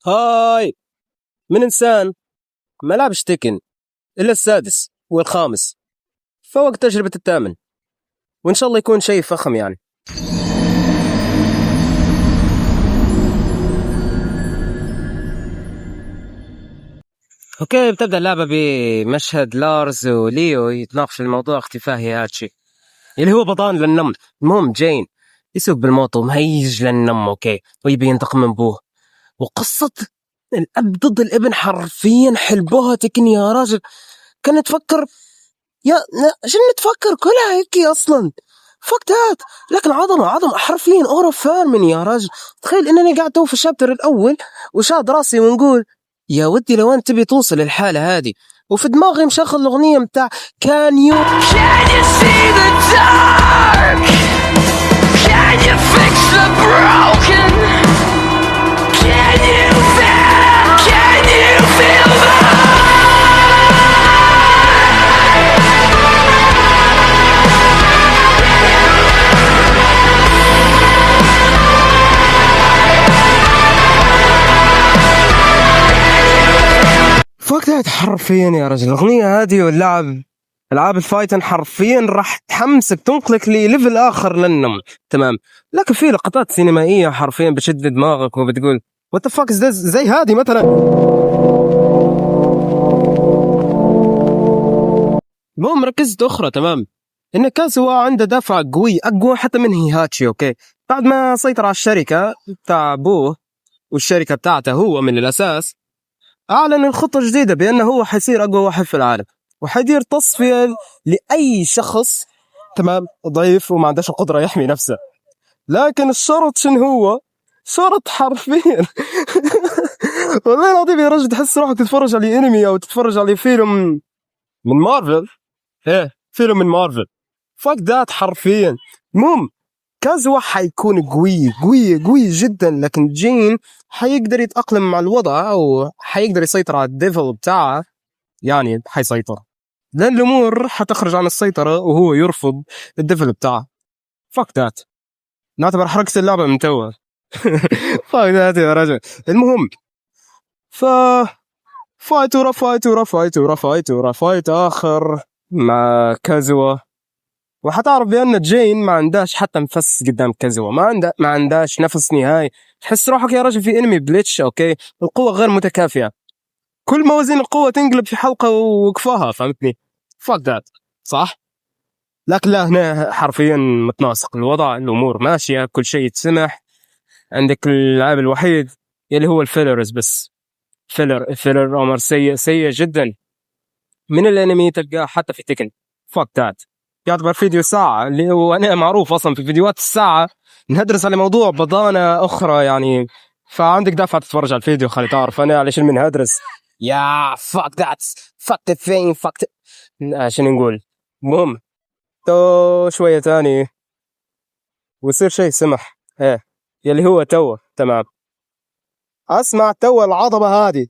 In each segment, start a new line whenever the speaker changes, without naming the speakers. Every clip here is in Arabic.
هاي من إنسان ما لعبش تكن إلا السادس والخامس، فوق تجربة الثامن، وإن شاء الله يكون شيء فخم يعني. اوكي، بتبدأ اللعبة بمشهد لارز وليو يتناقش الموضوع اختفاء هياتشي اللي هو بطان للنمل. المهم جين يسوق بالموطو مهيج للنم، اوكي، ويبي ينتقم من ابوه. وقصة الاب ضد الابن حرفيا حلبوها تكني يا راجل. كانت تفكر شنو تفكر كلها هيك اصلا فكتات، لكن عظمة حرفيا اورا فارمن يا راجل. تخيل انني قاعد تو في الشابتر الاول وشاد راسي ونقول يا ودي لو انت تبي توصل للحالة هذه، وفي دماغي مشغل الاغنية متاع Can you see the dark? Can you fix the broken? Can you feel the فوقتها حرفيا يا رجل الأغنية هذه واللعب ألعاب الفايتن حرفيا راح تحمسك تنقلك لليفل آخر للنمل، تمام. لكن في لقطات سينمائية حرفيا بشد دماغك وبتقول what the fuck is this، زي هذه مثلا. المهم ركزت أخرى، تمام، إن كازوا عنده دافع قوي أقوى حتى من هيهاتشي، أوكي. بعد ما سيطر على الشركة بتاع أبوه والشركة بتاعته هو من الأساس، أعلن الخطة الجديدة بأنه هو حيصير أقوى واحد في العالم، وحيدير تصفية لأي شخص، تمام، ضعيف وما عندهش القدرة يحمي نفسه. لكن الشرط شنو هو؟ شرط حرفيا والله العظيم يا رجل تحس روحك تتفرج على انمي أو تتفرج على فيلم من مارفل. ايه، فيلم من مارفل، فاك ذات حرفيا. المهم كازوا حيكون قوي جدا، لكن جين حيقدر يتأقلم مع الوضع أو حيقدر يسيطر على الديفل بتاعه، يعني حيسيطر، لأن الأمور حتخرج عن السيطرة وهو يرفض الديفل بتاعه. فاك ذات، نعتبر حركة اللعبة من توا فاك ذات يا رجل. المهم فايت آخر مع كازوا، وحتعرف بأن جين ما عندهاش حتى نفس قدام كازوا، ما عندهاش نفس نهائي. تحس روحك يا رجل في انمي بليتش، اوكي، القوة غير متكافئة، كل موازين القوة تنقلب في حلقة وكفاها، فهمتني؟ فاك ذات، صح؟ لكن لا، هنا حرفيا متناسق الوضع، الأمور ماشية، كل شيء يتسمح. عندك العيب الوحيد اللي هو الفيلرز بس. فيلر أمر سيء جدا من الانمي تلقاه حتى في تكن. فاك ذات، يعتبر فيديو ساعة، اللي هو أنا معروف أصلا في فيديوهات الساعة ندرس على موضوع بضانة أخرى يعني، فعندك دافع تتفرج على الفيديو خلي تعرف أنا على شو من هدرس. يا فاك ذات، فاك ذا ثين، فاك عشان نقول. المهم تو شوية تاني ويصير شيء سمح، ايه، يلي هو تو، تمام. أسمع تو العظمة هذه.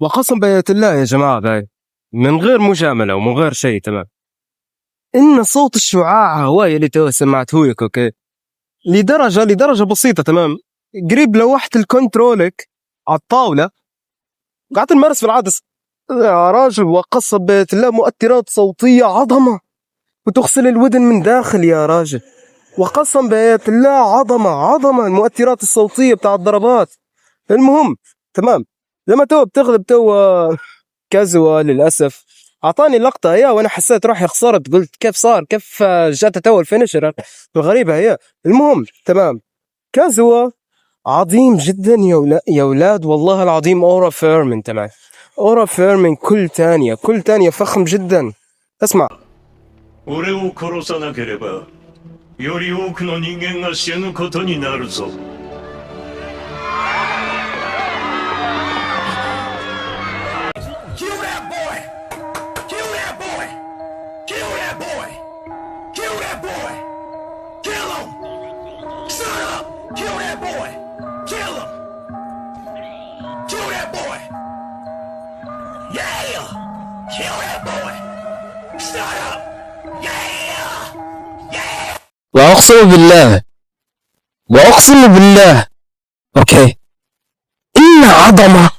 وقسم بيت الله يا جماعة باي، من غير مجاملة ومن غير شيء، تمام، إن صوت الشعاع هواي اللي تو سمعته لك، أوكي، لدرجة بسيطة، تمام، قريب لوحة الكنترولك على الطاولة قاعد نمارس في العدس يا راجل. وقسم بيت الله مؤثرات صوتية عظمة وتغسل الودن من داخل يا راجل. وقسم بيت الله عظمة المؤثرات الصوتية بتاع الضربات. المهم تمام، لما تو بتغلب تو كازوا للأسف أعطاني اللقطة هي، وأنا حسيت روحي خسرت، قلت كيف صار، كيف جات تو الفينشر الغريبة هي. المهم تمام، كازوا عظيم جدا يا ولاد، والله العظيم أورا فيرمن، تمام، أورا فيرمن كل تانية فخم جدا. اسمع.
俺を殺さなければより多くの人間が死ぬことになるぞ。
Kill that boy! Shut up! Yeah! Yeah!
وأقسم بالله وأقسم بالله أوكي إن عظمة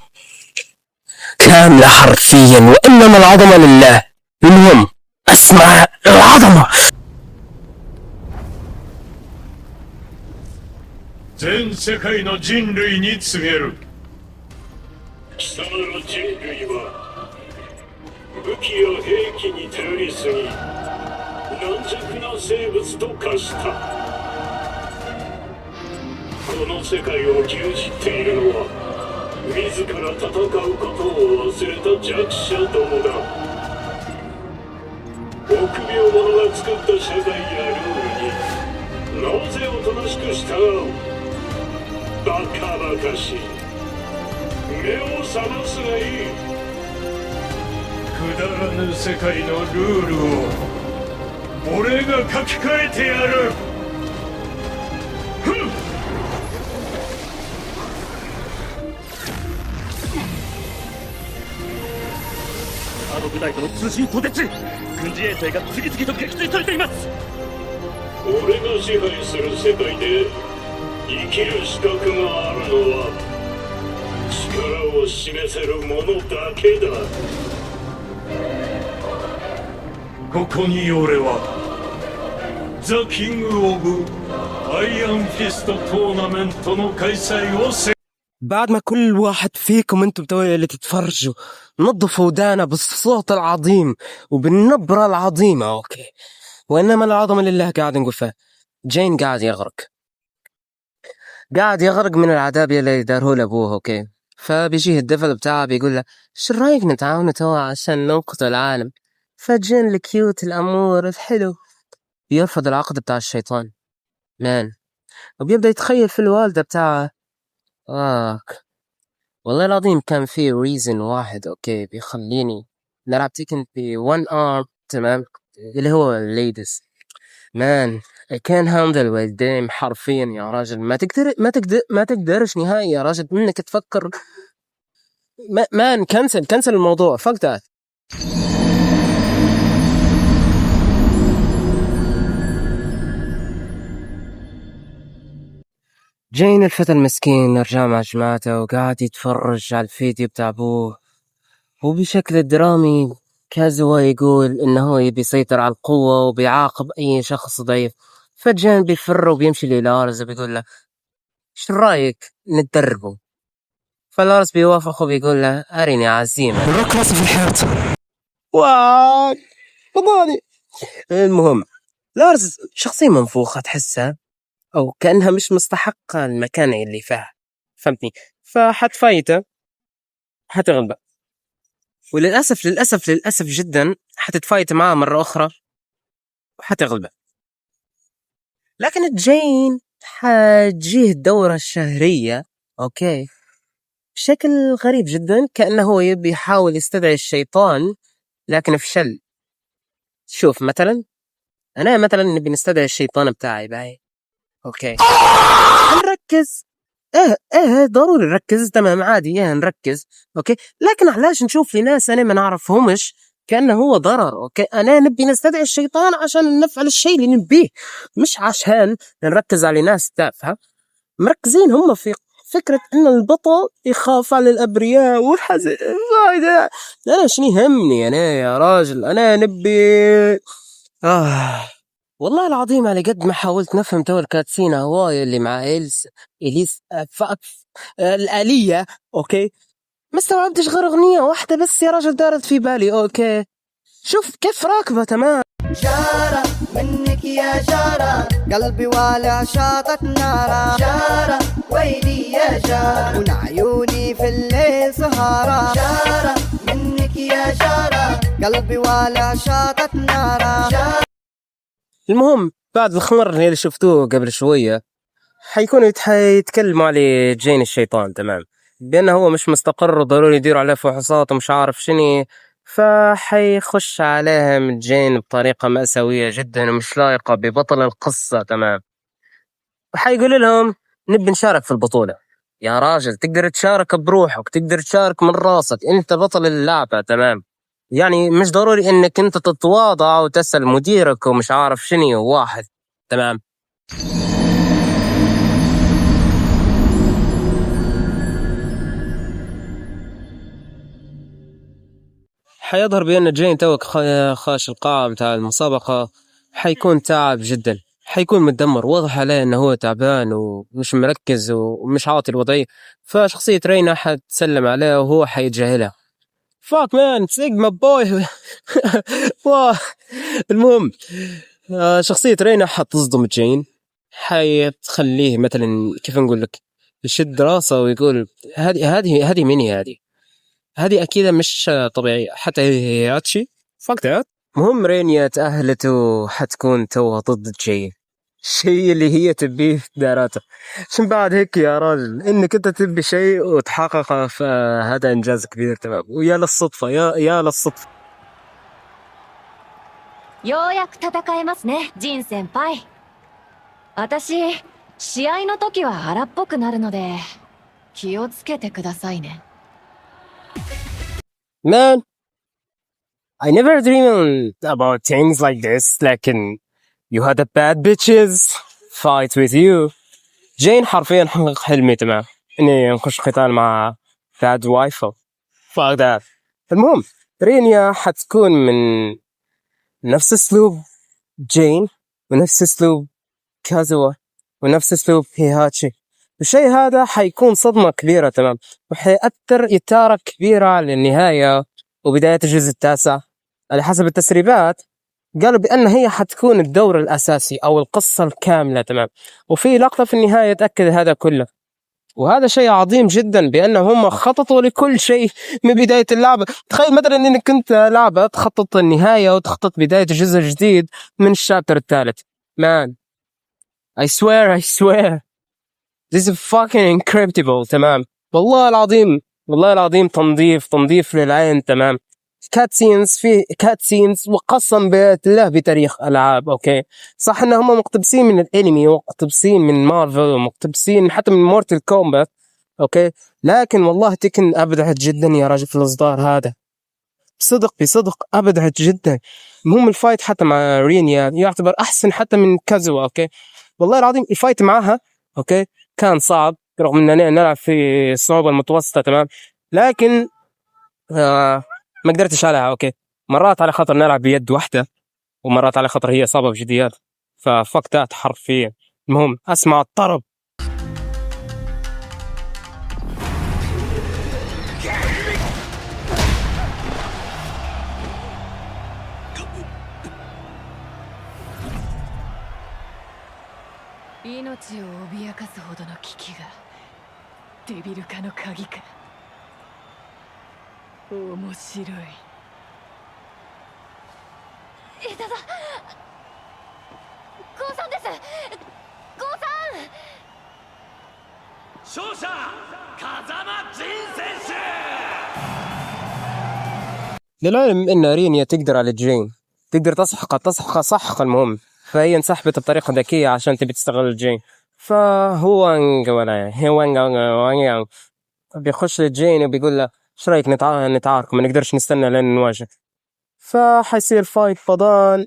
كاملة حرفيا، وإنما العظمة لله. المهم اسمع العظمة.
全世界の人類に告げる。貴様の人類は武器や兵器に頼りすぎ軟弱な生物と化した。この世界を牛耳っているのは自ら戦うことを忘れた弱者どもだ。臆病者が作った社会やルールになぜおとなしく従う。バカバカしい。目を覚ますがいい。くだらぬ世界のルールを俺が書き換えてやる。ふん。
あの部隊との通信途絶。軍事衛星が次々と撃墜されています。
俺が支配する世界で生きる資格があるのは力を示せる者だけだ。ここに俺はザ・キング・オブ・アイアンフィストトーナメントの開催を
بعد ما كل واحد فيكم انتم اللي تتفرجوا نظفوا ودانا بالصوت العظيم وبالنبرة العظيمة اوكي، وانما العظمة لله. قاعد نقول فيه جين قاعد يغرق من العذاب اللي داره لابوه اوكي. فبيجيه الدفل بتاعه بيقول له شو رايك نتعاون توا عشان ننقذ العالم. فجين الكيوت الامور الحلو بيرفض العقد بتاع الشيطان مان، وبيبدأ يتخيل في الوالدة بتاعه. والله العظيم كان في ريزن واحد اوكي بيخليني نلعب تيكن ب1 arm تمام، اللي هو الليدز مان. I can't handle with them حرفيا يا راجل. ما تقدرش نهائي يا راجل انك تفكر. مان كنسل الموضوع. fuck that. جين الفتى المسكين رجع مع جماعته وقاعد يتفرج على الفيديو بتاع ابوه، وبشكل درامي كازوا يقول انه هو يبي يسيطر على القوة وبيعاقب اي شخص ضعيف. فجين بيفر وبيمشي للارز وبيقول له شو رايك نتدربه. فالارز بيوافق وبيقول له اريني عزيمة الرك راسي في الحيط. فضاني. المهم لارز شخصية منفوخة تحسها او كأنها مش مستحقة المكانة اللي فيها، فهمتني؟ فحتفايته حتغلبه، وللأسف جدا حتتفايت معاه مرة أخرى وحتغلبه. لكن جين حتجيه الدورة الشهرية أوكي بشكل غريب جدا، كأنه هو يبي يحاول يستدعي الشيطان لكن فشل. شوف مثلا أنا نبي نستدعي الشيطان بتاعي باي أوكي نركز. ايه ضروري نركز تمام عادي نركز اوكي، لكن علاش نشوف في ناس انا ما نعرفهمش كأنه هو ضرر اوكي. انا نبي نستدعي الشيطان عشان نفعل الشيء اللي نبيه، مش عشان نركز على ناس تافهة مركزين هم في فكرة ان البطل يخاف على الابرياء والحزن. انا شنو يهمني انا يا راجل، انا نبي والله العظيم على قد ما حاولت نفهم تو الكاتسين هواي اللي مع إليس الآلية أوكي ما استوعبتش غير أغنية واحدة بس يا راجل دارت في بالي أوكي. شوف كيف راكبة تمام.
جارة منك يا جارة قلبي والع شاطت نارا. جارة ويلي يا جارة ونعيوني في الليل سهارة. جارة منك يا جارة قلبي والع شاطت نارا.
المهم بعد الخمر اللي شفتوه قبل شوية حيكونوا يتكلموا على جين الشيطان تمام، بأنه هو مش مستقر وضروري يديروا عليه فحوصات ومش عارف شنو. فحيخش عليهم جين بطريقة مأساوية جدا ومش لايقة ببطل القصة تمام، وحيقول لهم نبي نشارك في البطولة. يا راجل تقدر تشارك بروحك، تقدر تشارك من راسك، انت بطل اللعبة تمام. يعني مش ضروري انك انت تتواضع وتسأل مديرك ومش عارف شنو واحد تمام. حيظهر بأن جين توك خاش القاعة متاع المسابقة، حيكون تعب جدا، حيكون متدمر، واضح عليه انه هو تعبان ومش مركز ومش عاطي الوضعية. فشخصية رينا حتسلم عليه وهو حيتجاهلها. فاك مان سيجما بوي. واه. المهم شخصية رينا حتصدم جين، حتخليه مثلا كيف نقول لك يشد راسه ويقول هذه مني، هذه أكيد مش طبيعية حتى هي هاتشي. فاك ذات. مهم رينيا تأهلت وحتكون توها ضد جين، الشيء اللي هي تبيه داراته. شن بعد هيك يا راجل انك انت تبي شيء وتحققه، فهذا انجاز كبير تمام. ويا للصدفة، يا للصدفة.
ようやく戦えますね、ジン先輩。私、試合の時は荒っぽくなるので、気をつけてくださいね。
Man, I never dream about things like this. Like you had a bad bitches fight with you. جين حرفيا حقق حلمي تمام، اني نخش قتال مع bad wife. Fuck that. المهم رينيا حتكون من نفس اسلوب جين ونفس اسلوب كازوا ونفس اسلوب هيهاتشي. الشيء هذا حيكون صدمة كبيرة تمام، وحيأثر إثارة كبيرة على النهاية وبداية الجزء التاسع. على حسب التسريبات قالوا بأن هي حتكون الدور الأساسي أو القصة الكاملة تمام، وفي لقطة في النهاية تأكد هذا كله. وهذا شيء عظيم جدا بأنهم هم خططوا لكل شيء من بداية اللعبة. تخيل مثلا انك كنت لعبة تخطط النهاية وتخطط بداية الجزء الجديد من الشابتر الثالث. Man, I swear this is fucking incredible تمام. والله العظيم تنظيف للعين تمام. كات سينز وقسم بالله بتاريخ العاب. اوكي صح ان هم مقتبسين من الانمي ومقتبسين من مارفل ومقتبسين حتى من مورتال كومبات، اوكي، لكن والله تكن ابدعت جدا يا راجل في الاصدار هذا، بصدق ابدعت جدا. المهم الفايت حتى مع رينيا يعتبر احسن حتى من كازوا. اوكي والله العظيم الفايت معها اوكي كان صعب رغم اننا نلعب في الصعوبة المتوسطة تمام، لكن ما قدرتش عليها. اوكي مرات على خطر نلعب بيد واحدة ومرات على خطر هي صعبة بجديات، ففكتات حرفيا. المهم اسمع الطرب. للعلم ان رينيا تقدر على جين، تقدر تسحق سحق. المهم فهي انسحبت بطريقة ذكية عشان تبي تستغل الجين. فهو بيخش للجين وبيقول له ايش رايك نتعارك، ما نقدرش نستنى لين نواجه. فحيصير فايت بضان،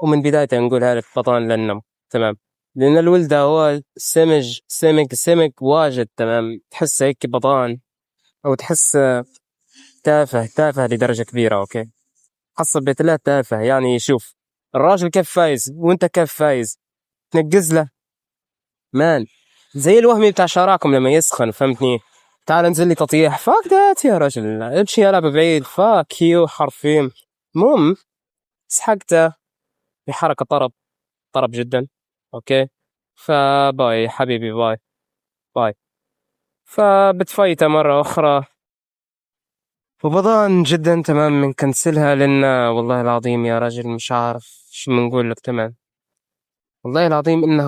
ومن بدايته نقول هذا بضان للنم تمام، لان الولد هو سمك واجد تمام، تحس هيك بضان او تحس تافه لدرجة كبيرة. اوكي خاصة بثلاث تافه يعني. شوف الراجل كيف فايز وانت كيف فايز، تنقز له مان زي الوهمي بتاع شراكم لما يسخن، فهمتني؟ تعال انزل لي تطيح. فاك ذات يا رجل، امشي العب بعيد. فاك يو حرفيا. المهم سحقته بحركة طرب جدا. اوكي فباي حبيبي، باي. فبتفايته مرة اخرى وبضان جدا تمام من كنسلها، لان والله العظيم يا رجل مش عارف شو بنقول لك تمام. والله العظيم انه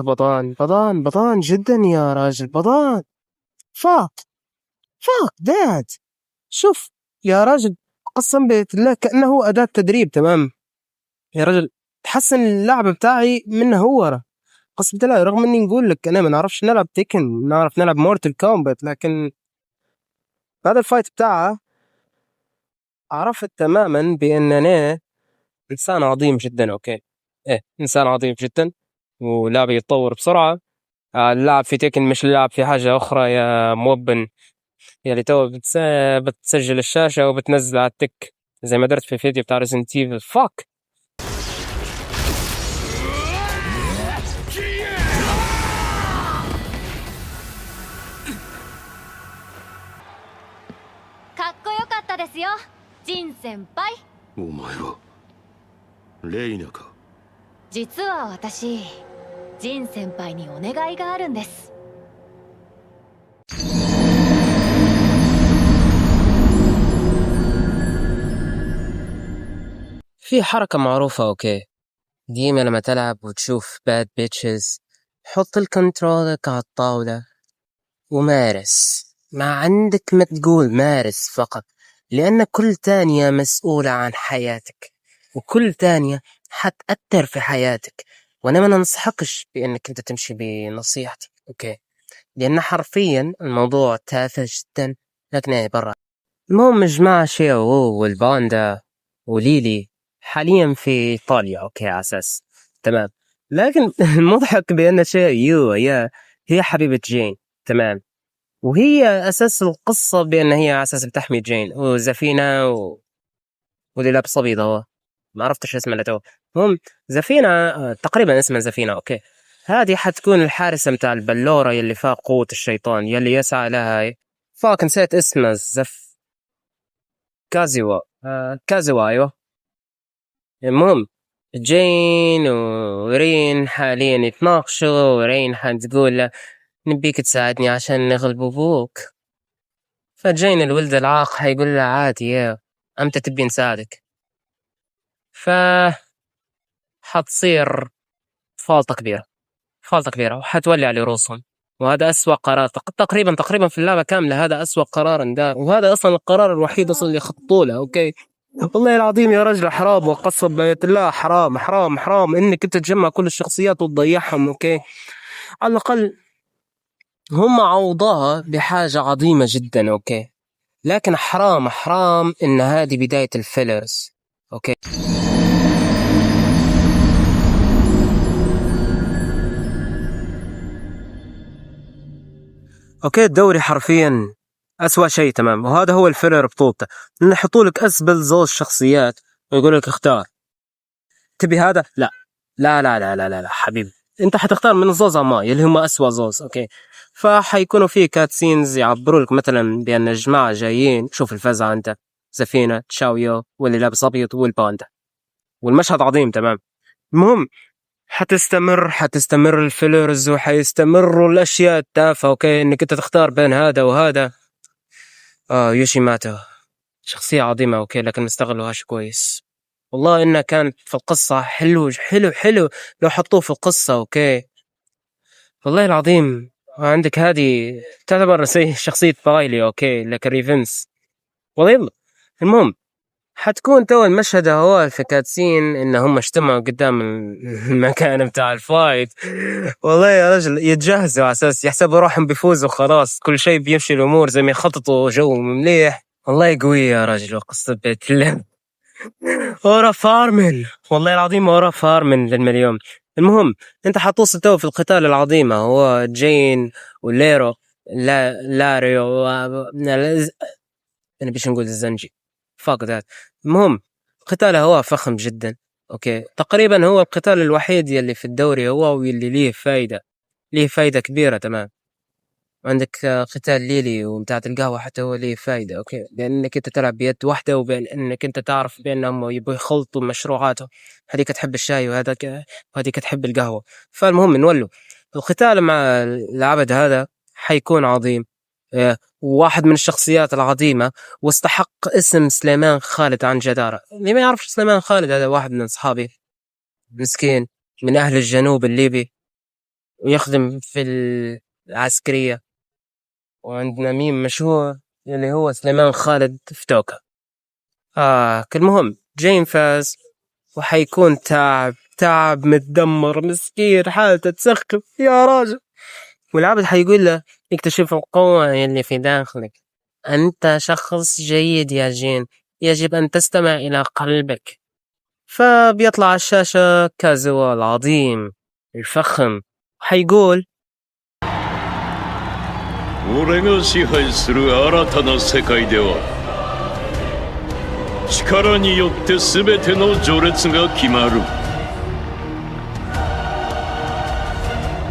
بضان جدا يا راجل، بضان. فاك ذات. شوف يا راجل قسم بالله كأنه أداة تدريب تمام يا رجل، تحسن اللعبة بتاعي منه هو. قسم بالله رغم اني نقول لك انا ما نعرفش نلعب تيكن، نعرف نلعب مورتال كومبات، لكن هذا الفايت بتاعه عرفت تماما بأننا إنسان عظيم جدا. أوكي إنسان عظيم جدا، ولعبة يتطور بسرعة. اللعب في تيكن مش اللعب في حاجة أخرى يا موبن، يعني تو بتسجل الشاشة وبتنزل على التك زي ما درت في الفيديو بتاع ريزنت ايفل. فاك.
かっこよかったですよ、ジン先輩。
お前はレイナか。
実は私、ジン先輩にお願いがあるんです。
في حركة معروفة اوكي، ديما لما تلعب وتشوف باد بيتشز حط الكنترولك على الطاولة ومارس، ما عندك ما تقول، مارس فقط، لأن كل ثانية مسؤولة عن حياتك، وكل ثانية حتأثر في حياتك. وأنا ما ننصحكش بأنك أنت تمشي بنصيحتي أوكي، لأن حرفيا الموضوع تافه جدا، لكن هي برا. المهم جماعة شيو والباندا وليلي حاليا في إيطاليا أوكي على أساس تمام، لكن المضحك بأن شيو هي حبيبة جين تمام، وهي أساس القصة بأن هي على أساس بتحمي جين وزفينة واللي لابس أبيض هو ما عرفتش اسمه لتو. هم زفينة تقريبا اسمها زفينة أوكي، هذه حتكون الحارسة متاع البلورة يلي فيها قوة الشيطان يلي يسعى لها. فاك نسيت اسمه كازيوا كازيوا أيوة. المهم جين ورين حاليا يتناقشوا، ورين حتقول له نبيك تساعدني عشان نغلب أبوك، فجين الولد العاق حيقول له عادي يا أمتى تبي نساعدك، حتصير فالطة كبيرة وحتولي على رؤوسهم، وهذا أسوأ قرار تقريبا في اللعبة كاملة، هذا أسوأ قرار اندار، وهذا أصلا القرار الوحيد أصلا اللي خطوا له أوكي. والله العظيم يا رجل حرام، وقسم بيت الله حرام إنك أنت تجمع كل الشخصيات وتضيعهم أوكي. على الأقل هم عوضوها بحاجة عظيمة جدا أوكي، لكن حرام إن هذه بداية الفيلرز أوكي. اوكي الدوري حرفيا اسوأ شيء تمام، وهذا هو الفيلر بطولته، انه يحطوا لك اسبل زوج شخصيات ويقول لك اختار، تبي هذا لا لا لا لا لا لا حبيبي، انت حتختار من الزوز ما اللي هم اسوأ زوز اوكي. فحيكونوا فيه كاتسينز يعبروا لك مثلا بان الجماعه جايين، شوف الفزعه انت زفينه تشاويو واللي لابس ابيض والباندا، والمشهد عظيم تمام. المهم حتستمر الفيلرز وحيستمروا الاشياء التافهه اوكي، انك انت تختار بين هذا وهذا. يوشيماتو شخصيه عظيمه اوكي، لكن ما استغلوهاش كويس. والله انها كانت في القصه حلو لو حطوه في القصه اوكي، والله العظيم. عندك هذه تعتبر زي شخصيه بايلي اوكي، لكن ريفنس والله. المهم حتكون تو المشهد هو في كاتسين ان هم اجتمعوا قدام المكان بتاع الفايت، والله يا رجل يتجهزوا على اساس يحسبوا روحهم بيفوزوا خلاص، كل شيء بيمشي الامور زي ما يخططوا، جو مليح والله قوي يا رجل. وقصة بيت الله ورا فارمن، والله العظيم ورا فارمن للمليون. المهم انت حتوصل تو في القتال العظيمة، هو جين وليرو لاريو انا بيش نقول الزنجي فاك ذات. المهم قتاله هو فخم جدا اوكي، تقريبا هو القتال الوحيد يلي في الدوري هو واللي ليه فايدة كبيرة تمام. عندك قتال ليلي ومتاعت القهوة حتى هو ليه فايدة اوكي، لانك انت تلعب بيد واحدة، وبين انك انت تعرف بانهم يبغوا يخلطوا مشروعاتهم، هذيك تحب الشاي وهذيك تحب القهوة. فالمهم نولوا القتال مع العبد هذا حيكون عظيم، واحد من الشخصيات العظيمة، واستحق اسم سليمان خالد عن جدارة. اللي ما يعرفش سليمان خالد هذا واحد من أصحابي مسكين من أهل الجنوب الليبي، ويخدم في العسكرية، وعندنا ميم مشهور اللي هو سليمان خالد في توكا. المهم جين فاز، وحيكون تعب متدمر مسكين، حالته تسخف يا راجل. والعبد حيقول له اكتشف القوة اللي في داخلك، أنت شخص جيد يا جين، يجب أن تستمع إلى قلبك. فبيطلع على الشاشة كازوا العظيم الفخم، حيقول
俺が支配する新たな世界では力によって全ての序列が決まる。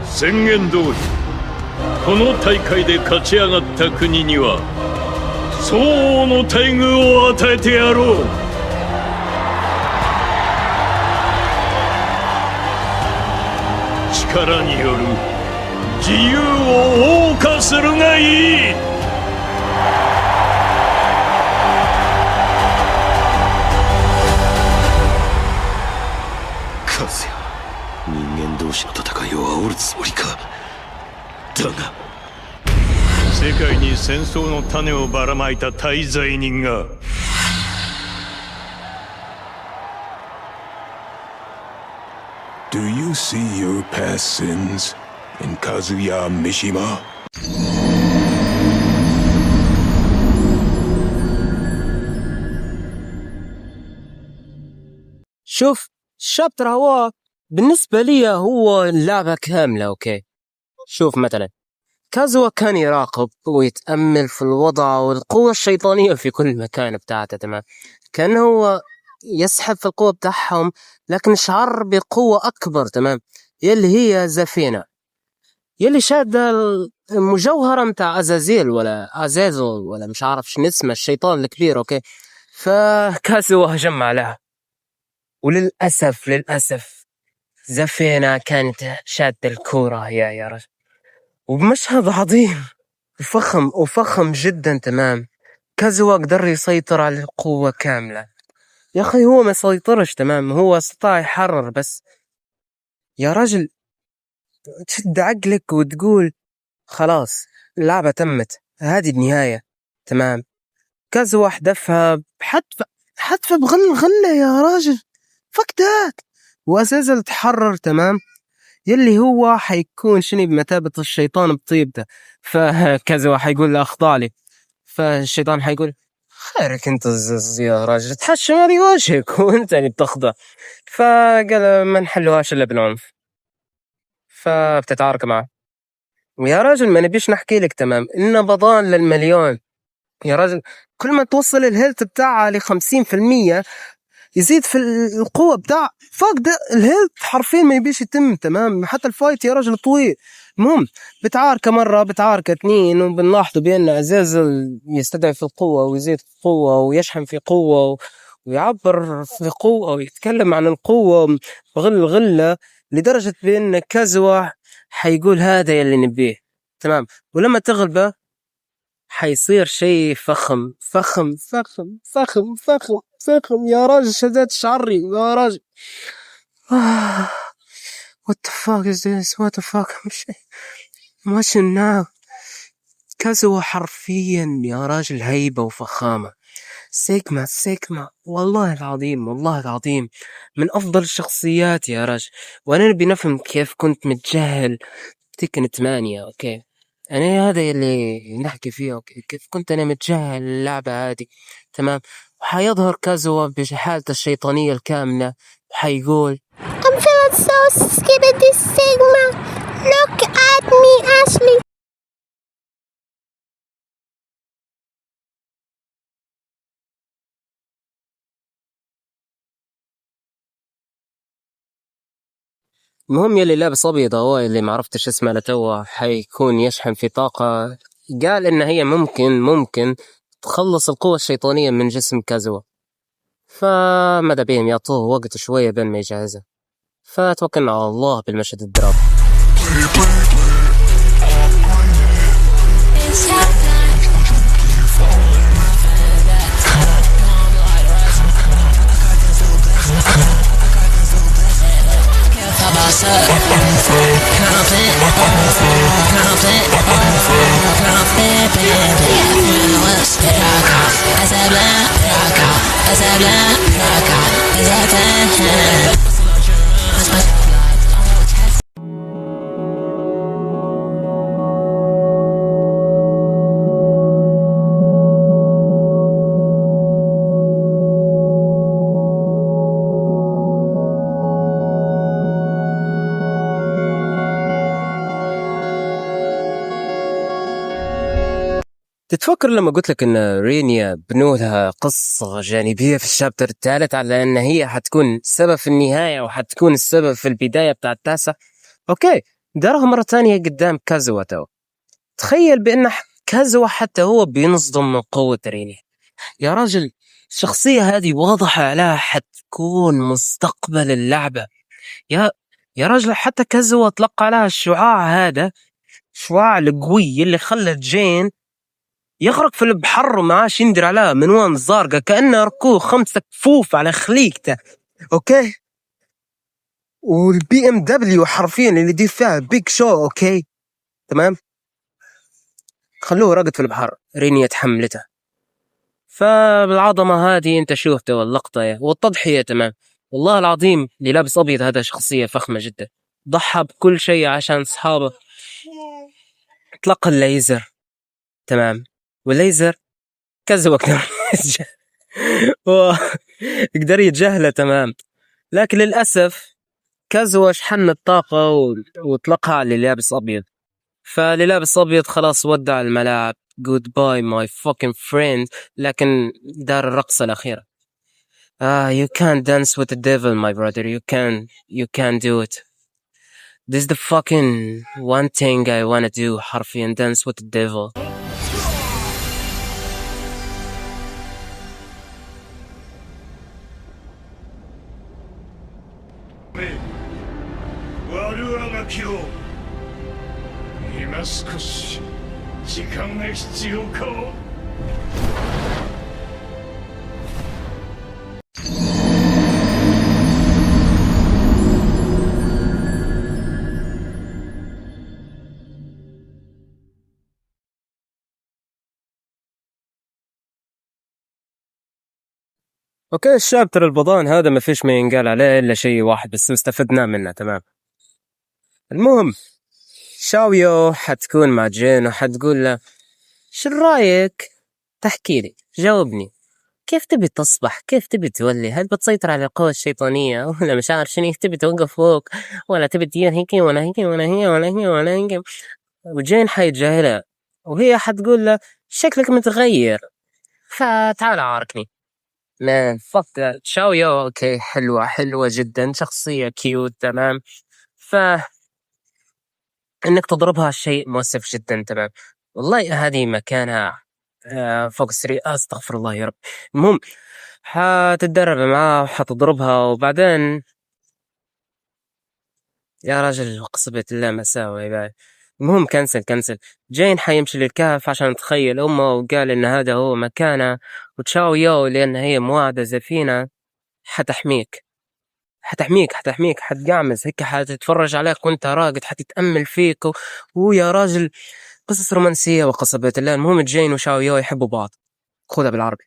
宣言通りこの大会で勝ち上がった国には相応の待遇を与えてやろう。力による自由を謳歌するがいい。
和也、人間同士の戦いを煽るつもりか。だが
世界に戦争の種をばらまいた大罪人が
Do you see your past sins in Kazuya Mishima?
شوف الشابتر هو بالنسبة لي هو اللعبة كاملة. أوكي شوف مثلا كازوا كان يراقب ويتأمل في الوضع والقوة الشيطانية في كل مكان بتاعته. تمام كان هو يسحب في القوة بتاعهم لكن شعر بقوة أكبر. تمام يلي هي زافينا يلي شاد المجوهرة متاع أزازيل ولا أزازل ولا مش عارف شنو اسمه الشيطان الكبير. أوكي فكازوا هجم عليها وللأسف زافينا كانت شادة الكورة يا رجل. وبمشهد عظيم وفخم جدا. تمام كازوا قدر يسيطر على القوة كاملة. يا أخي هو ما سيطرش. تمام هو استطاع يحرر بس. يا رجل تشد عقلك وتقول خلاص اللعبة تمت هذه النهاية. تمام كازوا حدفها حتفة بغلة يا راجل فكتات وأساسا تحرر. تمام يلي هو حيكون شني بمثابة الشيطان بطيبته. فكازوا حيقول له أخضع لي. فالشيطان حيقول خيرك انت يا راجل تحشم لي وجهك وانت اللي بتخضع. فقال ما نحلوهاش الا بالعنف. فبتتعارك معه. ويا راجل ما نبيش نحكي لك. تمام النبضان للمليون يا راجل. كل ما توصل الهيلث بتاعها ل50% يزيد في القوة بتاع فقد الهيلث حرفيا ما يبيش يتم. تمام حتى الفايت يا راجل طويل. المهم بتعارك مرة بتعارك اثنين وبنلاحظوا بأن عزازل يستدعي في القوة ويزيد في القوة ويشحن في قوة ويعبر في قوة ويتكلم عن القوة غلة لدرجة بأن كازوا حيقول هذا يلي نبيه. تمام ولما تغلبه حيصير شيء فخم فخم فخم فخم فخم فخم يا راجل. شدات شعري يا راجل. What the fuck is this? What the fuck? ماشي now. كازوا حرفيا يا راجل هيبة وفخامة. سيجما والله العظيم من أفضل الشخصيات يا راجل. وأنا نبي نفهم كيف كنت متجاهل تكن 8. أوكي أنا هذا اللي نحكي فيه. أوكي كيف كنت أنا متجاهل اللعبة هذه. تمام وحيظهر كازوا بحالته الشيطانية الكاملة وحيقول
I'm feeling so skibbity Sigma. Look at me, Ashley.
المهم يلي لابس أبيض هو اللي معرفتش اسمه لتوا حيكون يشحن في طاقة. قال إن هي ممكن تخلص القوة الشيطانية من جسم كازوا. فماذا بهم يعطوه وقت شوية بين ما يجهزه. فتوكلنا على الله بالمشهد الدرامي. تتفكر لما قلت لك ان رينيا بنوا لها قصة جانبية في الشابتر الثالث على ان هي حتكون سبب في النهاية وحتكون السبب في البداية بتاع التاسع؟ اوكي، دارها مرة تانية قدام كازوا تو. تخيل بان كازوا حتى هو بينصدم من قوة رينيا. يا راجل، الشخصية هذه واضحة عليها حتكون مستقبل اللعبة. يا راجل، حتى كازوا تلقى عليها الشعاع هذا، شعاع القوي اللي خلى جين يغرق في البحر وما عاش يندر عليها من وين زارقة، كأنه ركوه 5 كفوف على خليقته. اوكي، والبي ام دبليو حرفيا اللي يدير فيها بيج شو. اوكي تمام، خلوه راقد في البحر، رينيا تحملته. فبالعظمة هذه انت شوفته واللقطة والتضحية. تمام، والله العظيم اللي لابس ابيض هذا شخصية فخمة جدا، ضحى بكل شيء عشان اصحابه. تلقى الليزر، تمام، والليزر كذبك يقدر يتجاهله. تمام، لكن للأسف كازوا شحن الطاقة وطلقها على اللي لابس أبيض. فاللي لابس أبيض خلاص ودع الملاعب، goodbye my fucking friend. لكن دار الرقصة الأخيرة. You can't dance with the devil my brother, you can't do it. This is the fucking one thing I wanna do, حرفيا dance with the devil. اوكي، الشابتر البضان هذا ما فيش ما ينقال عليه الا شيء واحد بس استفدنا منه. تمام، المهم شاويو حتكون مع جين وحتقول له شو رايك تحكي لي، جاوبني، كيف تبي تصبح، كيف تبي تولي، هل بتسيطر على القوى الشيطانية ولا مش عارف شنو، تبي توقف فوق ولا تبي تدير هيك ولا هيك ولا هي ولا هي ولا هيك. وجين حيتجاهلها وهي حتقول له شكلك متغير فتعال عاركني. مان فك شاويو. اوكي، حلوة جدا، شخصية كيوت. تمام، انك تضربها شيء مؤسف جدا. تمام، والله هذه مكانها فوق السرير. استغفر الله يا رب. المهم حتتدرب معاه وحتضربها وبعدين يا راجل قصبة الله مساوي باي. المهم كنسل جين حيمشي للكهف عشان تخيل امه وقال ان هذا هو مكانه، وتشاو يو لان هي مواعدة زفينة حتحميك حتقعمز هيك، حتتفرج عليك وانت راقد، حتتأمل فيك ويا راجل قصص رومانسية وقصبة الله. المهم جين وشاو يو يحبوا بعض. خذها بالعربي.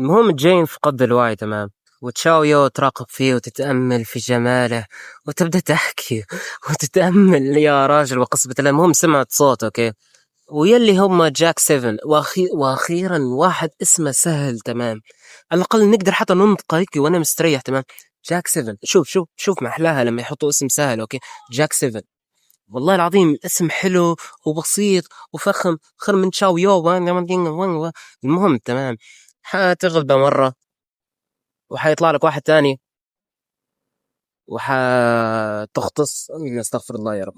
المهم جين فقد الوعي. تمام، وتشاو يو تراقب فيه وتتأمل في جماله وتبدأ تحكي وتتأمل يا راجل وقصبة الله. المهم سمعت صوت. اوكي، ويلي هم جاك 7 واخيرا واحد اسمه سهل. تمام، على الاقل نقدر حتى ننطق هيك وانا مستريح. تمام، جاك 7. شوف محلاها لما يحطوا اسم سهل. اوكي، جاك 7 والله العظيم اسم حلو وبسيط وفخم، خير من تشاو يو. المهم تمام، حتغلبه مرة وحيطلع لك واحد تاني وحتغطس. استغفر الله يا رب،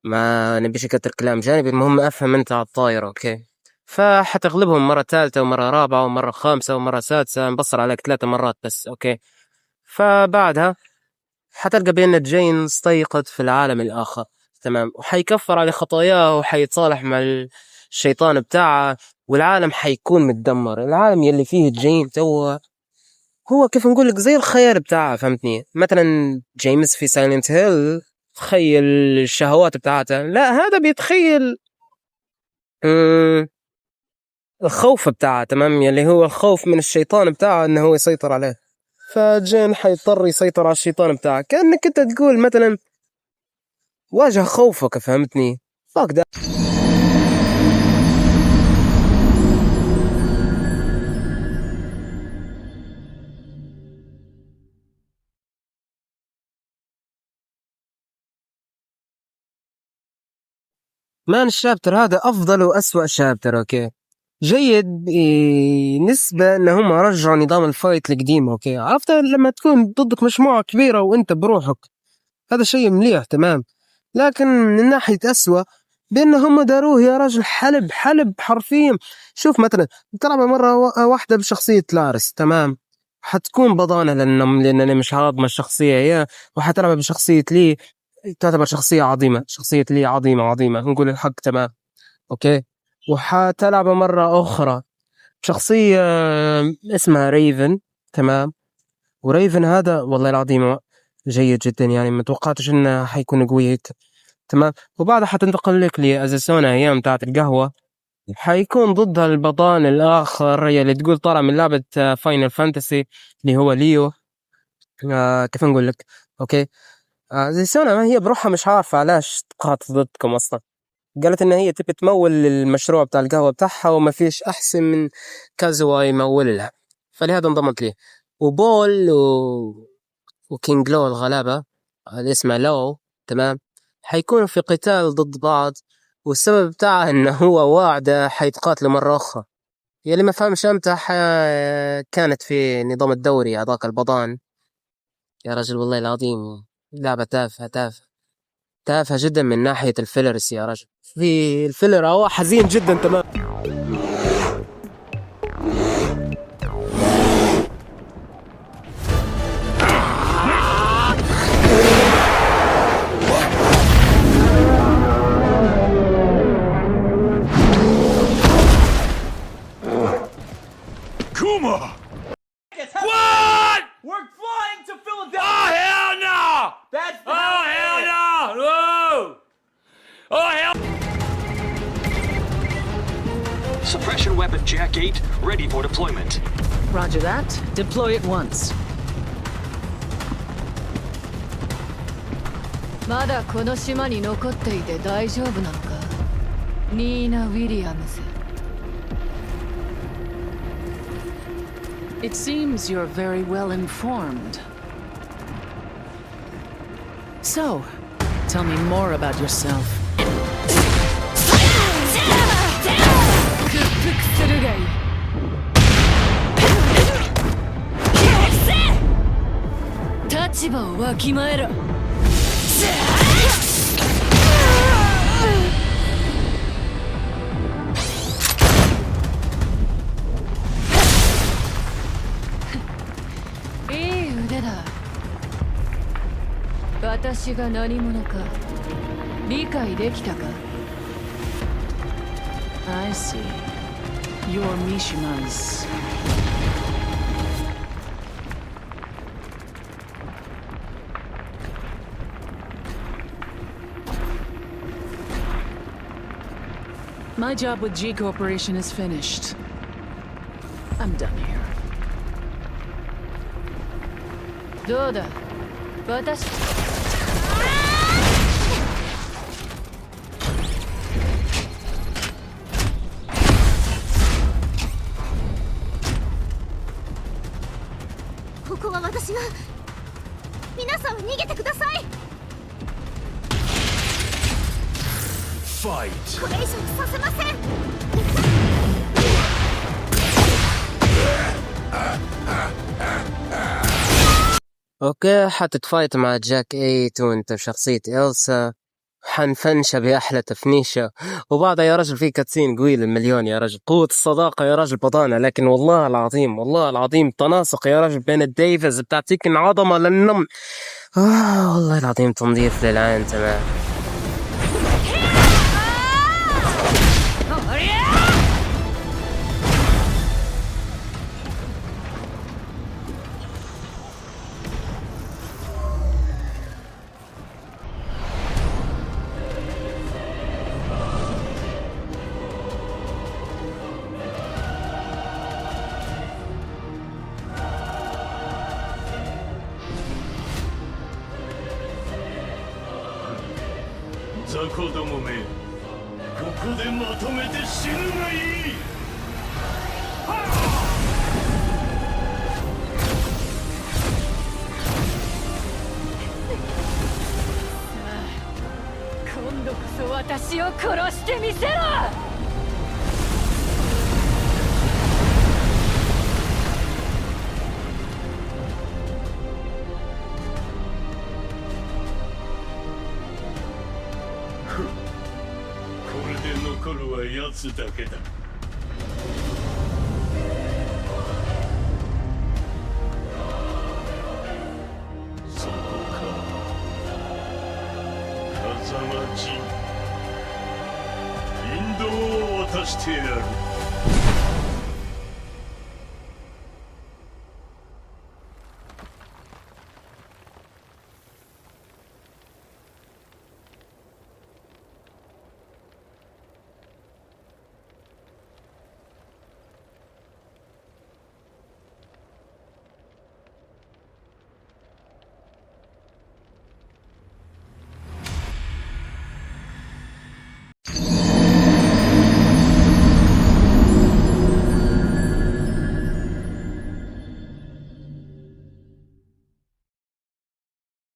ما نبيش كتر كلام جانبي. المهم افهم انت على الطايرة. اوكي، فحتغلبهم مرة ثالثة ومرة رابعة ومرة خامسة ومرة سادسة، نبصر عليك 3 مرات بس. اوكي، فبعدها حتلقى بأن جين استيقظ في العالم الآخر. تمام، وحيكفر على خطاياه وحيتصالح مع الشيطان بتاعه، والعالم حيكون متدمر. العالم يلي فيه جين هو كيف نقول لك زي الخيال بتاعه، فهمتني؟ مثلا جيمس في سايلنت هيل تخيل الشهوات بتاعته، لا هذا بيتخيل الخوف بتاعه. تمام، يلي هو الخوف من الشيطان بتاعه انه هو يسيطر عليه. فجين حيضطر يسيطر على الشيطان بتاعه، كأنك انت تقول مثلا واجه خوفك، فهمتني؟ فاك ده. مان الشابتر هذا افضل واسوأ شابتر. اوكي جيد نسبة ان هم رجعوا نظام الفايت القديم. اوكي عرفت لما تكون ضدك مجموعة كبيرة وانت بروحك، هذا شيء مليح تمام. لكن من ناحية اسوأ بان هم داروه يا رجل حلب حلب حرفيا. شوف مثلا تلعب مرة واحدة بشخصية لارس تمام، حتكون بضانة لأنني مش هاضمة الشخصية هي، وحتلعب بشخصية لي تعتبر شخصية عظيمة. شخصية لي عظيمة عظيمة نقول الحق تمام. أوكي وحتلعب مرة أخرى شخصية اسمها ريفن تمام. وريفن هذا والله العظيم جيد جدا، يعني متوقعتش إنه حيكون قوي هيك تمام. وبعدها حتنتقل لك لأزاسونا أيام بتاعت القهوة، حيكون ضدها البطان الآخر اللي تقول طالع من لعبة فاينل فانتسي اللي هو ليو. كيف نقول لك أوكي زي سونا ما هي بروحها مش عارفة علاش تقاتل ضدكم أصلا. قالت إن هي تبي تمول المشروع بتاع القهوة بتاعها وما فيش أحسن من كازوا يمول لها، فلهذا انضمت ليه. وبول وكينج لو الغلابة اللي اسمه لو تمام حيكونوا في قتال ضد بعض، والسبب بتاعه إنه هو واعدة حيتقاتلوا مرة أخرى. يلي ما فهمش امتى كانت في نظام الدوري هذاك البضان. يا رجل والله العظيم لعبة تافهة جدا من ناحية الفيلرس يا رجل. في الفيلر هو حزين جدا تمام.
Kuma!
What? We're flying to Philadelphia. Oh hell no! That's hell no! Whoa! Oh hell!
Suppression weapon Jack 8 ready for deployment.
Roger that. Deploy it once.
まだこの島に残っていて大丈夫なのか、ニーナ・ウィリアムズ。
It seems you're very well informed. So, tell me more about yourself.
屈服するがいい。立場をわきまえろ。いい腕だ。私が何者か理解できたか？
I see. You're Mishima's... My job with G Corporation is finished. I'm done here.
どうだ私。
ここは私が。皆さん逃げてください。
Fight!
これ以上させません。
اوكي حتتفايت مع جاك 8 وانت بشخصية إلسا، حنفنشة بأحلى تفنيشة. وبعدها يا رجل في كاتسين قوي للمليون يا رجل، قوة الصداقة يا رجل بطانة. لكن والله العظيم والله العظيم تناسق يا رجل بين الديفز بتعطيك عظمة للنم. والله العظيم تنظيف للعين تمام.
雑魚どもめ、ここでまとめて死ぬがいい。
こん今度こそ私を殺してみせろ。
これで残るは奴だけだ。そこか、風間陣。引導を渡してやる。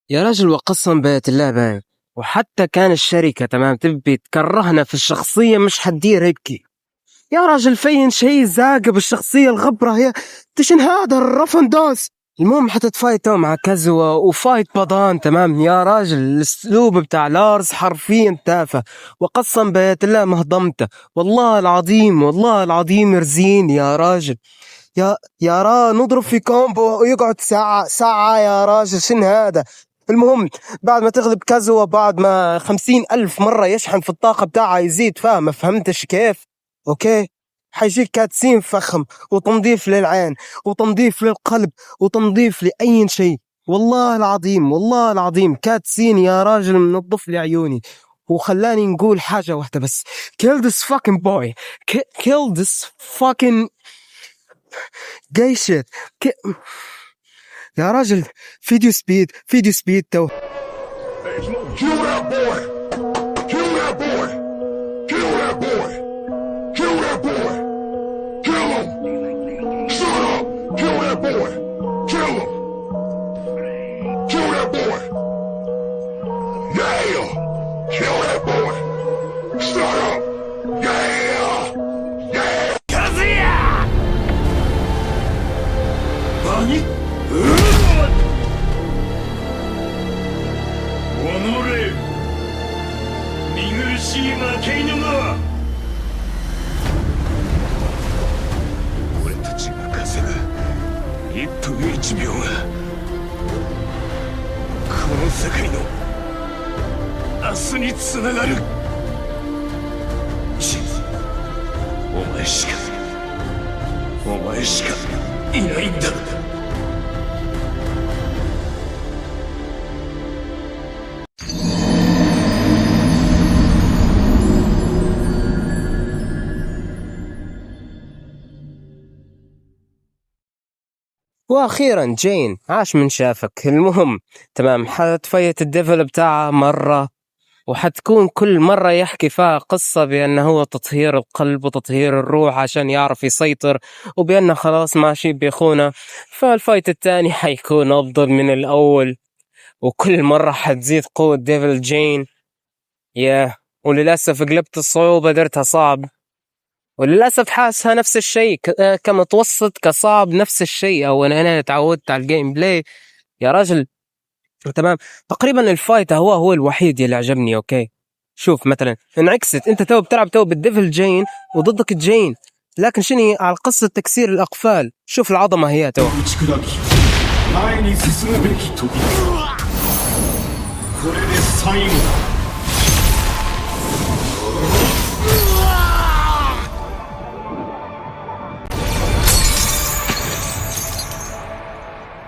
يا رجل وقسم بيت الله باين، وحتى كان الشركة تمام تبي تكرهنا في الشخصية مش حدير هيك. يا راجل فين شيء زاقة بالشخصية الغبرة هي تشن هذا الرفندوس. المهم حتتفايتوا مع كازوا وفايت بضان تمام. يا راجل الاسلوب بتاع لارز حرفيا تافه، وقسم بيت الله ما هضمته. والله العظيم والله العظيم يرزين يا راجل. يا نضرب في كومبو ويقعد ساعة يا راجل شن هذا. المهم بعد ما تغلب كازوا بعد ما 50,000 مرة يشحن في الطاقة بتاعها يزيد، فاهم؟ ما فهمتش كيف؟ اوكي حيجيك كاتسين فخم وتنظيف للعين وتنظيف للقلب وتنظيف لأي شيء. والله العظيم والله العظيم كاتسين يا راجل منظف لي عيوني، وخلاني نقول حاجة واحدة بس: kill this fucking boy, kill this fucking gay shit. يا راجل فيديو سبيد تو.
Kill that boy! Kill that boy! Kill that boy! Kill that boy! Kill him! Shut up! Kill that boy! Kill him! Kill that boy! Yeah! Kill that boy! Shut up! Yeah! Yeah!
Kazuya!
何？おのれ、見苦しい負け犬が。
俺たちが稼ぐ1分1秒がこの世界の明日につながる。お前しかいないんだ。
واخيرا جين عاش من شافك. المهم تمام حتفيت الديفل بتاعه مرة، وحتكون كل مرة يحكي فيها قصة بأنه هو تطهير القلب وتطهير الروح عشان يعرف يسيطر، وبأنه خلاص ماشي بيخونه. فالفايت الثاني حيكون أفضل من الأول، وكل مرة حتزيد قوة ديفل جين. وللأسف قلبت الصعوبة درتها صعب، وللأسف حاسها نفس الشيء كمتوسط كصعب نفس الشيء، أو أنا تعودت على الجيم بلاي يا راجل. تمام تقريبا الفايت هو الوحيد اللي عجبني. أوكي شوف مثلا انعكست، أنت بتلعب بالديفل جين وضدك جين، لكن شنو على قصة تكسير الأقفال. شوف العظمة هي تو.
前に進むべき時だ。これで最後だ。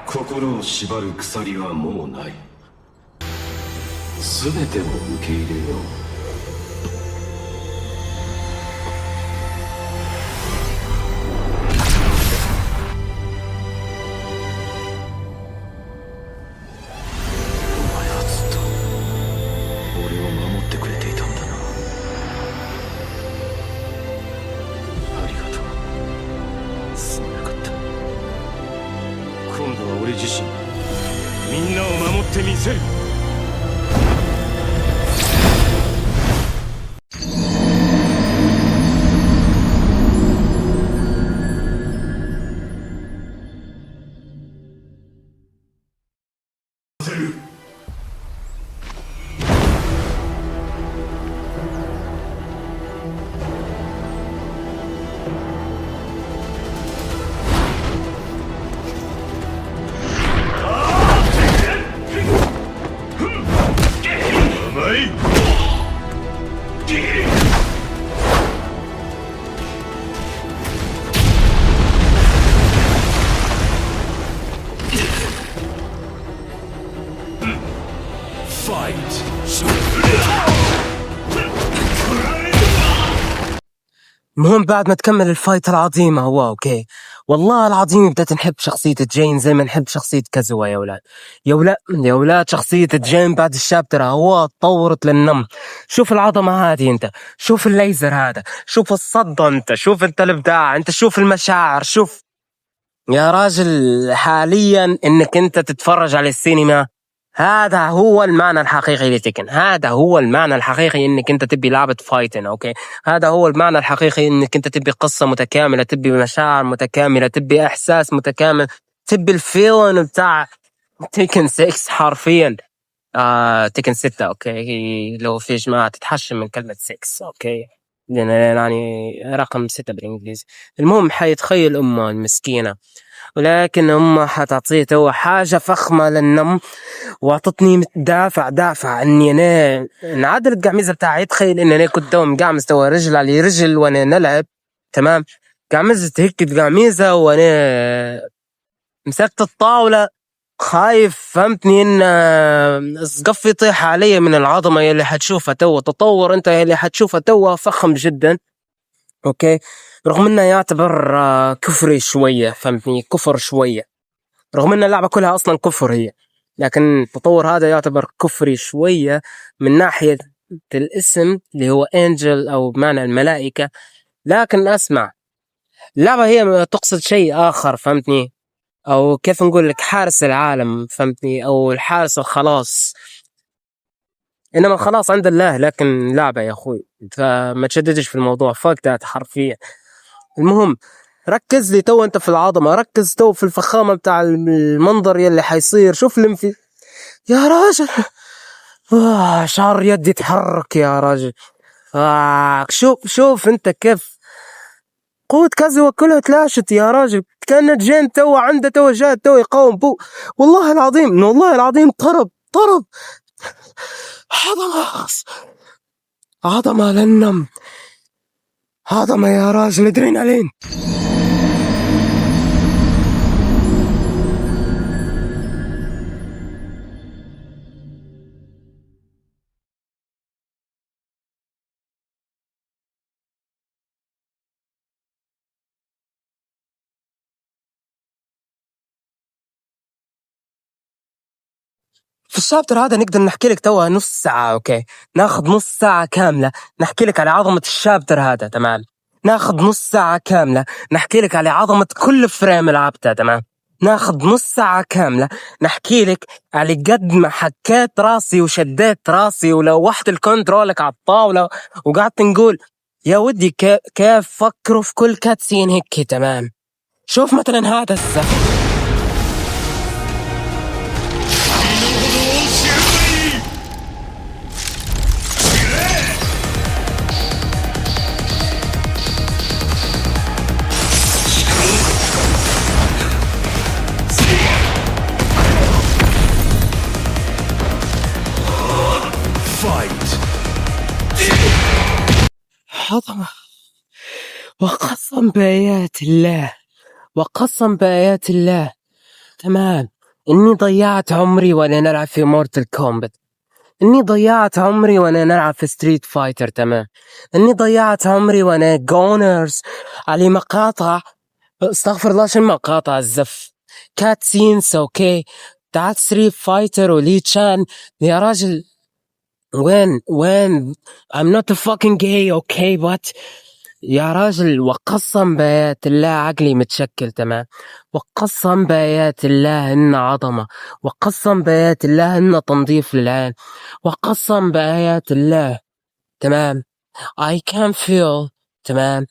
心を縛る鎖はもうない。全てを受け入れよう。今度は俺自身みんなを守ってみせる。
المهم بعد ما تكمل الفايت العظيمة هو اوكي، والله العظيم بدأت نحب شخصية جين زي ما نحب شخصية كازوا يا ولاد. يا ولاد شخصية جين بعد الشابتر هو تطورت للنم. شوف العظمة هذه انت، شوف الليزر هذا، شوف الصدى انت، شوف انت الابداع انت، شوف المشاعر، شوف يا راجل حاليا انك انت تتفرج على السينما. هذا هو المعنى الحقيقي لتكن، هذا هو المعنى الحقيقي انك انت تبي لعبة فايتن اوكي. هذا هو المعنى الحقيقي انك انت تبي قصة متكاملة، تبي مشاعر متكاملة، تبي احساس متكامل، تبي الفيلن بتاع تكن 6 حرفيا. تكن 6 اوكي، لو في جماعة تتحشم من كلمة 6 اوكي، لان يعني رقم 6 بالانجليزي. المهم حيتخيل امه المسكينة، ولكن امه حتعطيه تو حاجة فخمة للنم، واعطتني دافع اني انا نعدل القعميزة بتاعي. تخيل ان انا كنت تو مقعمز تو رجل على رجل وانا نلعب تمام، قعمزت هيك القعميزة وانا مسكت الطاولة خايف فهمتني ان السقف يطيح علي من العظمة يلي حتشوفها تو. تطور انت يلي حتشوفها تو فخم جدا اوكي، رغم انه يعتبر كفري شوية فهمتني، كفر شوية، رغم ان اللعبة كلها اصلا كفر هي، لكن التطور هذا يعتبر كفري شوية من ناحية الاسم اللي هو انجل او بمعنى الملائكة. لكن اسمع، اللعبة هي تقصد شيء اخر فهمتني، او كيف نقول لك حارس العالم فهمتني، او الحارس الخلاص، انما الخلاص عند الله، لكن لعبة يا اخوي فما تشددش في الموضوع فاك حرفيا. المهم ركز لي تو انت في العظمة، ركز تو في الفخامة بتاع المنظر يلي حيصير. شوف يا راجل شعر يدي يتحرك يا راجل. شوف انت كيف قوة كازوا كلها تلاشت يا راجل، كانت جين تو عنده تو جاد تو يقاوم بو. والله العظيم طرب عظمة للنم، عظمة يا راجل ادرينالين. في الشابتر هذا نقدر نحكي لك توها نص ساعة اوكي، ناخذ نص ساعة كاملة نحكي لك على عظمة الشابتر هذا تمام، ناخذ نص ساعة كاملة نحكي لك على عظمة كل فريم لعبتها تمام، ناخذ نص ساعة كاملة نحكي لك على قد ما حكيت راسي وشديت راسي ولوحت الكنترولك على الطاولة وقعدت نقول يا ودي كيف فكروا في كل كاتسين هيك تمام. شوف مثلا هذا الزفت عظمة، وقسم بآيات الله تمام إني ضيعت عمري وأنا نلعب في مورتال كومبات، إني ضيعت عمري وأنا نلعب في ستريت فايتر تمام، إني ضيعت عمري وأنا جونرز على مقاطع، استغفر الله شو المقاطع الزف، كات سينس اوكي بتاعت ستريت فايتر ولي تشان يا راجل. وين I'm not a fucking gay okay but يا راجل وقسم بآيات الله عقلي متشكل تمام، وقسم بآيات الله إن عظمة، وقسم بآيات الله إن تنظيف للعين، وقسم بآيات الله تمام I can feel تمام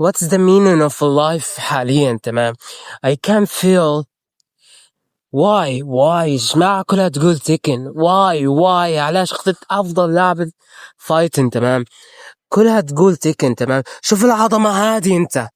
what's the meaning of life حاليا تمام. I can feel واي جماعة كلها تقول تكن واي علاش اخترت افضل لاعب فايتن تمام، كلها تقول تكن تمام. شوف العظمة هذه انت،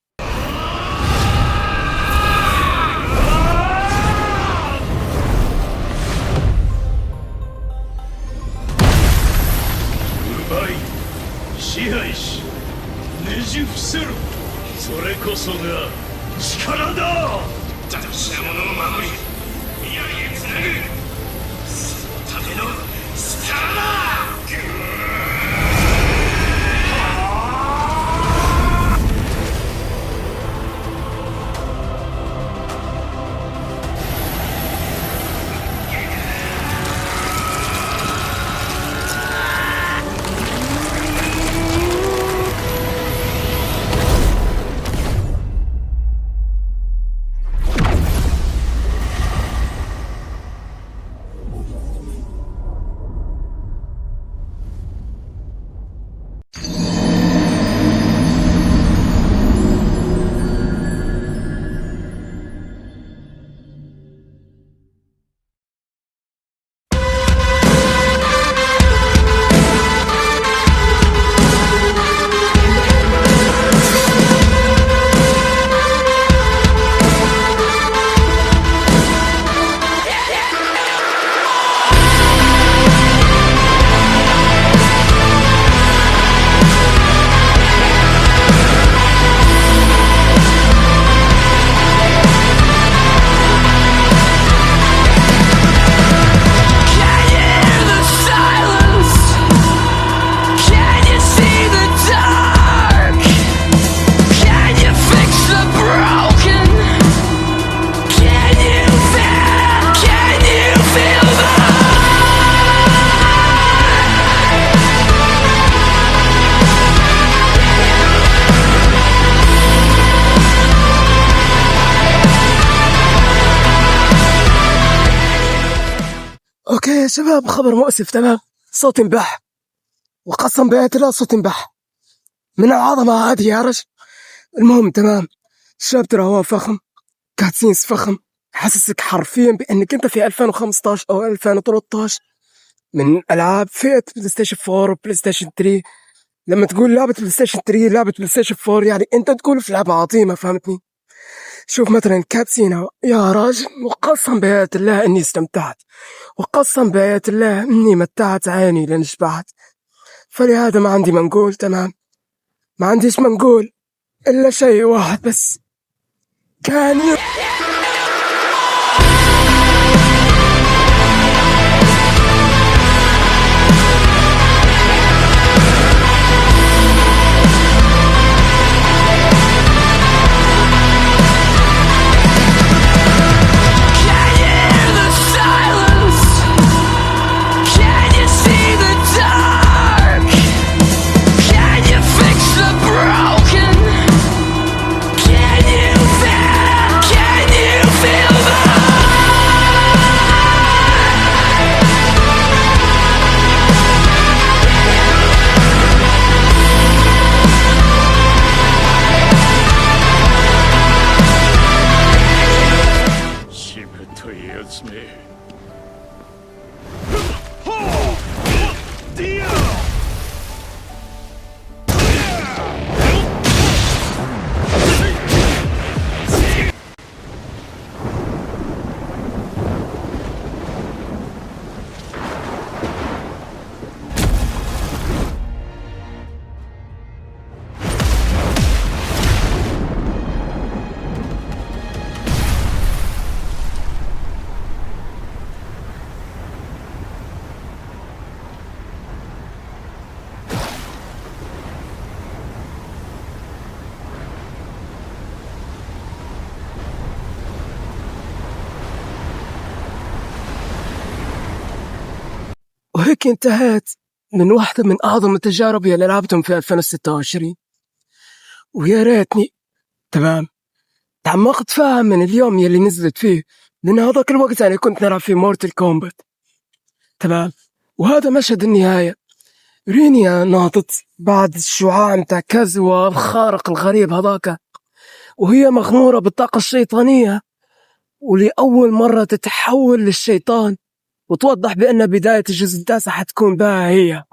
شباب خبر مؤسف تمام. صوت انبح، وقسم بآيات الله صوت انبح من العظمة هذه يا رجل. المهم تمام، الشاب ترى هو فخم، كاتسينز فخم، حسسك حرفيا بأنك أنت في 2015 أو 2013 من ألعاب فئة بلاي ستيشن 4 وبلاي ستيشن 3. لما تقول لعبة بلاي ستيشن 3 لعبة بلاي ستيشن 4 يعني أنت تقول في لعبة عظيمة، فهمتني؟ شوف مثلا كاتسينا يا راجل، وقسم بآيات الله إني استمتعت، وقسم بآيات الله إني متعت عيني لين شبعت. فلهذا ما عندي منقول تمام، ما عنديش منقول إلا شيء واحد بس، كان وهيك انتهت من واحدة من أعظم التجارب اللي لعبتهم في 2026. ويا ريتني تمام تعمقت فيها من اليوم يلي نزلت فيه، لأن هذاك الوقت أنا كنت نلعب في مورتل كومبات تمام. وهذا مشهد النهاية، رينيا ناطت بعد الشعاع متاع كازوا الخارق الغريب هذاك، وهي مغمورة بالطاقة الشيطانية، ولأول مرة تتحول للشيطان، وتوضح بأن بداية الجزء التاسع حتكون بها هي.